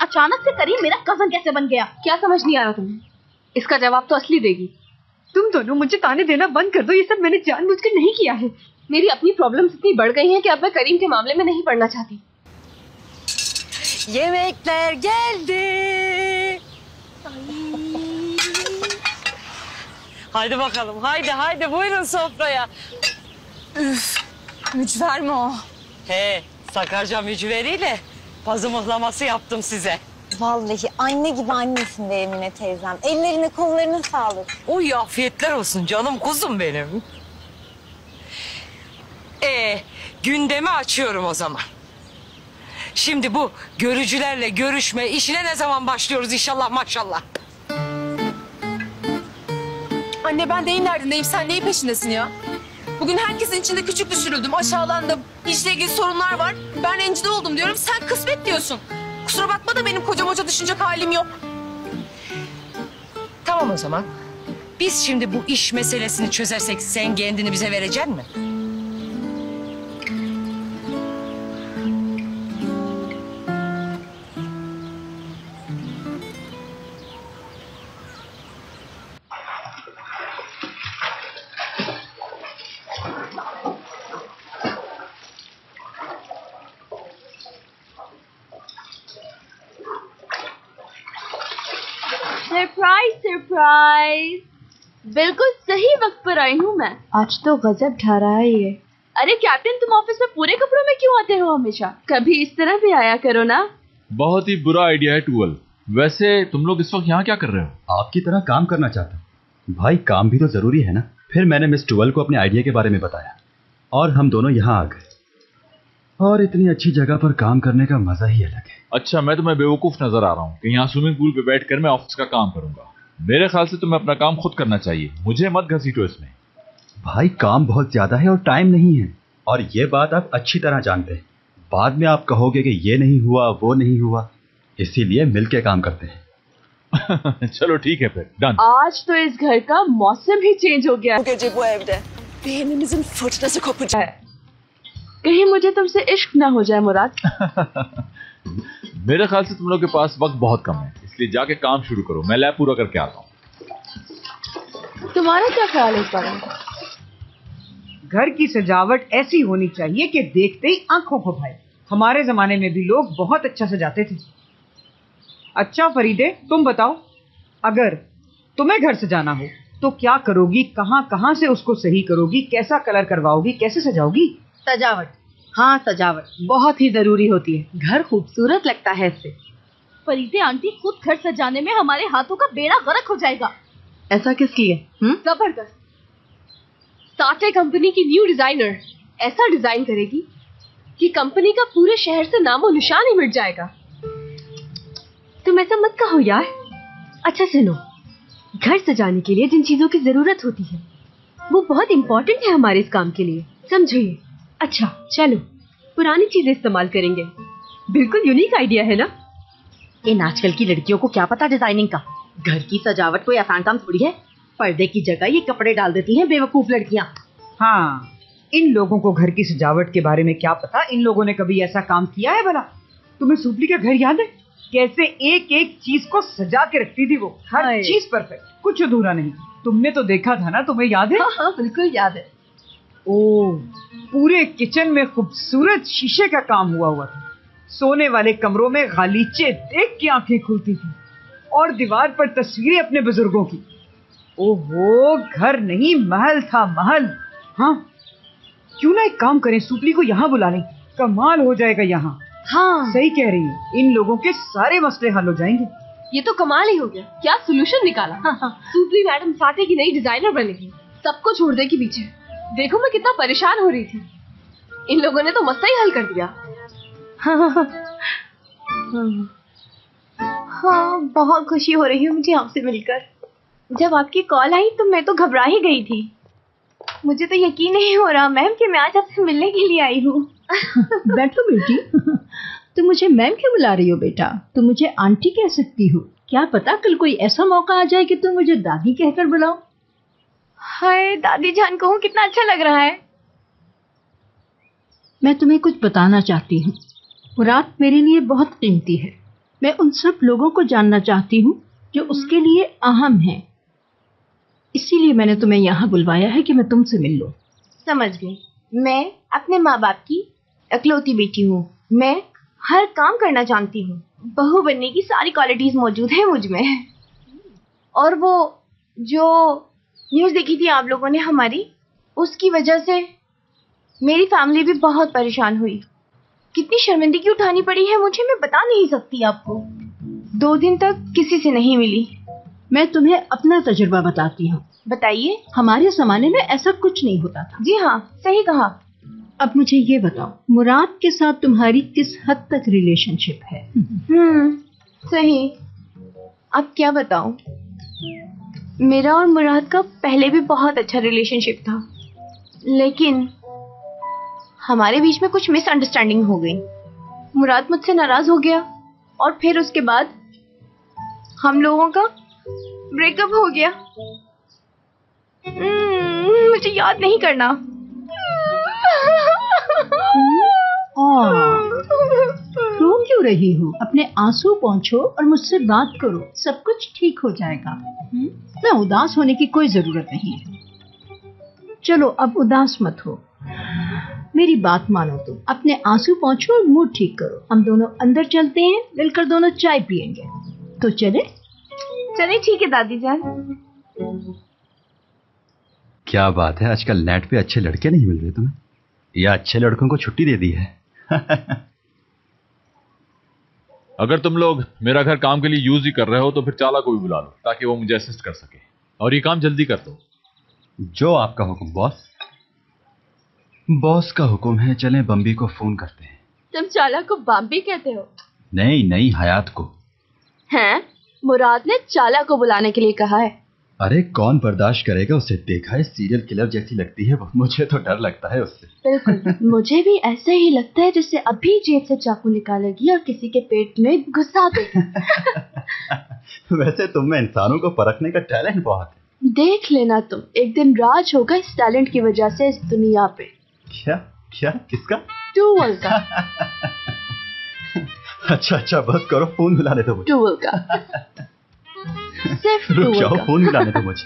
अचानक से करीम मेरा कजन कैसे बन गया? क्या समझ नहीं आ रहा तुम्हें? इसका जवाब तो असली देगी। तुम दोनों मुझे ताने देना बंद कर दो, ये सब मैंने जानबूझकर नहीं किया है। मेरी अपनी प्रॉब्लम्स इतनी बढ़ गई हैं कि अब मैं करीम के मामले में नहीं पड़ना चाहती। Yemekler geldi. Haydi bakalım, haydi buyurun sofraya. Üf, mücver mi o? He, Sakarca mücveriyle pazı mıhlaması yaptım size. Vallahi anne gibi annesin de Emine teyzem. Ellerine kollarına sağlık. Uy afiyetler olsun canım kuzum benim. Gündemi açıyorum o zaman. Şimdi bu görücülerle görüşme işine ne zaman başlıyoruz inşallah maşallah. Anne ben neyin derdindeyim, sen neyin peşindesin ya? Bugün herkesin içinde küçük düşürüldüm, aşağılandım. İşle ilgili sorunlar var. Ben rencide oldum diyorum, sen kısmet diyorsun. Kusura bakma da benim kocam hoca düşünecek halim yok. Tamam o zaman. Biz şimdi bu iş meselesini çözersek sen kendini bize verecek misin? Surprise, बिल्कुल सही वक्त पर आई हूँ मैं। आज तो गजब ढा रहा है ये। अरे कैप्टन, तुम ऑफिस में पूरे कपड़ों में क्यों आते हो हमेशा? कभी इस तरह भी आया करो ना। बहुत ही बुरा आइडिया है टूवल। वैसे तुम लोग इस वक्त यहाँ क्या कर रहे हो? आपकी तरह काम करना चाहता हूँ। भाई काम भी तो जरूरी है ना। फिर मैंने मिस टूवल को अपने आइडिया के बारे में बताया और हम दोनों यहाँ आ गए। और इतनी अच्छी जगह पर काम करने का मजा ही अलग है। अच्छा, मैं तुम्हें बेवकूफ नजर आ रहा हूँ कि यहाँ स्विमिंग पूल पे बैठकर मैं ऑफिस का काम करूंगा। मेरे ख्याल से तुम्हें अपना काम खुद करना चाहिए, मुझे मत घसीटो इसमें। भाई काम बहुत ज्यादा है और टाइम नहीं है, और ये बात आप अच्छी तरह जानते हैं। बाद में आप कहोगे कि ये नहीं हुआ वो नहीं हुआ, इसीलिए मिलके काम करते हैं। चलो ठीक है फिर, डन। आज तो इस घर का मौसम ही चेंज हो गया। Beynimizin fırtınası kopacak. कहीं मुझे तुमसे इश्क ना हो जाए मुराद। मेरे ख्याल से तुम लोग के पास वक्त बहुत कम है, इसलिए जाके काम शुरू करो। मैं लैब पूरा करके आता हूँ। तुम्हारा क्या ख्याल है इस बारे में? घर की सजावट ऐसी होनी चाहिए कि देखते ही आंखों को भाए। हमारे जमाने में भी लोग बहुत अच्छा सजाते थे। अच्छा फरीदे, तुम बताओ, अगर तुम्हें घर सजाना हो तो क्या करोगी? कहाँ कहाँ से उसको सही करोगी? कैसा कलर करवाओगी? कैसे सजाओगी? सजावट, हाँ सजावट बहुत ही जरूरी होती है। घर खूबसूरत लगता है इससे। फरीदे आंटी, खुद घर सजाने में हमारे हाथों का बेड़ा गर्क हो जाएगा। ऐसा किस लिए? जबरदस्त। साटे कंपनी की न्यू डिजाइनर ऐसा डिजाइन करेगी कि कंपनी का पूरे शहर से नामो निशान ही मिट जाएगा। तुम ऐसा मत कहो यार। अच्छा सुनो, घर सजाने के लिए जिन चीजों की जरूरत होती है वो बहुत इम्पोर्टेंट है हमारे इस काम के लिए, समझो ये। अच्छा चलो, पुरानी चीजें इस्तेमाल करेंगे। बिल्कुल यूनिक आइडिया है ना। इन आजकल की लड़कियों को क्या पता डिजाइनिंग का। घर की सजावट कोई आसान काम थोड़ी है। पर्दे की जगह ये कपड़े डाल देती हैं बेवकूफ लड़कियां। हाँ, इन लोगों को घर की सजावट के बारे में क्या पता। इन लोगों ने कभी ऐसा काम किया है भला? तुम्हें सुपली का घर याद है? कैसे एक एक चीज को सजा के रखती थी वो। हर चीज परफेक्ट, कुछ अधूरा नहीं। तुमने तो देखा था ना, तुम्हें याद है? हाँ, बिल्कुल याद है। ओह, पूरे किचन में खूबसूरत शीशे का काम हुआ था। सोने वाले कमरों में गालीचे देख के आंखें खुलती थी और दीवार पर तस्वीरें अपने बुजुर्गों की। ओहो, घर नहीं महल था, महल। हाँ, क्यों ना एक काम करें, सुपली को यहाँ बुला लें। कमाल हो जाएगा यहाँ। हाँ सही कह रही है, इन लोगों के सारे मसले हल हो जाएंगे। ये तो कमाल ही हो गया। क्या सोल्यूशन निकाला। सुपली मैडम साटे की नई डिजाइनर बनेगी, सबको छोड़ देगी पीछे। देखो मैं कितना परेशान हो रही थी, इन लोगों ने तो मसला ही हल कर दिया। हाँ, बहुत खुशी हो रही है मुझे आपसे मिलकर। जब आपकी कॉल आई तो मैं तो घबरा ही गई थी। मुझे तो यकीन नहीं हो रहा मैम कि मैं आज आपसे मिलने के लिए आई हूँ। बैठो बेटी। तुम मुझे मैम क्यों बुला रही हो बेटा? तुम मुझे आंटी कह सकती हो। क्या पता कल कोई ऐसा मौका आ जाए कि तुम मुझे दादी कहकर बुलाओ। हाय दादी जान कहूँ, कितना अच्छा लग रहा है। मैं तुम्हें कुछ बताना चाहती हूँ। मुराद मेरे लिए बहुत कीमती है। मैं उन सब लोगों को जानना चाहती हूँ जो उसके लिए अहम हैं। इसीलिए मैंने तुम्हें यहाँ बुलवाया है कि मैं तुमसे मिल लूँ। समझ गई। मैं अपने माँ बाप की इकलौती बेटी हूँ। मैं हर काम करना जानती हूँ। बहू बनने की सारी क्वालिटीज मौजूद है मुझ में। और वो जो न्यूज़ देखी थी आप लोगों ने हमारी, उसकी वजह से मेरी फैमिली भी बहुत परेशान हुई। कितनी शर्मिंदगी उठानी पड़ी है मुझे, मैं बता नहीं सकती आपको। 2 दिन तक किसी से नहीं मिली। मैं तुम्हें अपना तजुर्बा बताती हूँ। बताइए। हमारे ज़माने में ऐसा कुछ नहीं होता था। जी हाँ, सही कहा। अब मुझे ये बताओ, मुराद के साथ तुम्हारी किस हद तक रिलेशनशिप है? सही। अब क्या बताऊं, मेरा और मुराद का पहले भी बहुत अच्छा रिलेशनशिप था, लेकिन हमारे बीच में कुछ मिसअंडरस्टैंडिंग हो गई। मुराद मुझसे नाराज हो गया और फिर उसके बाद हम लोगों का ब्रेकअप हो गया। मुझे याद नहीं करना। रो क्यों रही हो? अपने आंसू पोंछो और मुझसे बात करो, सब कुछ ठीक हो जाएगा। ना, उदास होने की कोई जरूरत नहीं है। चलो अब उदास मत हो, मेरी बात मानो। तुम अपने आंसू पोंछो और मूड ठीक करो। हम दोनों अंदर चलते हैं, मिलकर दोनों चाय पियेंगे। तो चले? चले, ठीक है दादी जान। क्या बात है, आजकल नेट पे अच्छे लड़के नहीं मिल रहे तुम्हें, या अच्छे लड़कों को छुट्टी दे दी है? अगर तुम लोग मेरा घर काम के लिए यूज ही कर रहे हो तो फिर चाला को भी बुला लो ताकि वो मुझे असिस्ट कर सके, और ये काम जल्दी कर दो। जो आपका हुक्म बॉस। बॉस का हुक्म है। चलें बम्बी को फोन करते हैं। तुम चाला को बम्बी कहते हो? नहीं, हयात को। हैं? मुराद ने चाला को बुलाने के लिए कहा है। अरे कौन बर्दाश्त करेगा उसे, देखा है सीरियल किलर जैसी लगती है वो। मुझे तो डर लगता है उससे। बिल्कुल, मुझे भी ऐसे ही लगता है जैसे अभी जेब से चाकू निकालेगी और किसी के पेट में घुसा देगी। वैसे तुम में इंसानों को परखने का टैलेंट बहुत है। देख लेना तुम, एक दिन राज होगा इस टैलेंट की वजह से इस दुनिया पे। क्या किसका? टूवल का। अच्छा बस करो, फोन मिलाने दो मुझे। टूवल का। सिर्फ रुक टूवल जाओ, का। फोन मिलाने दो मुझे।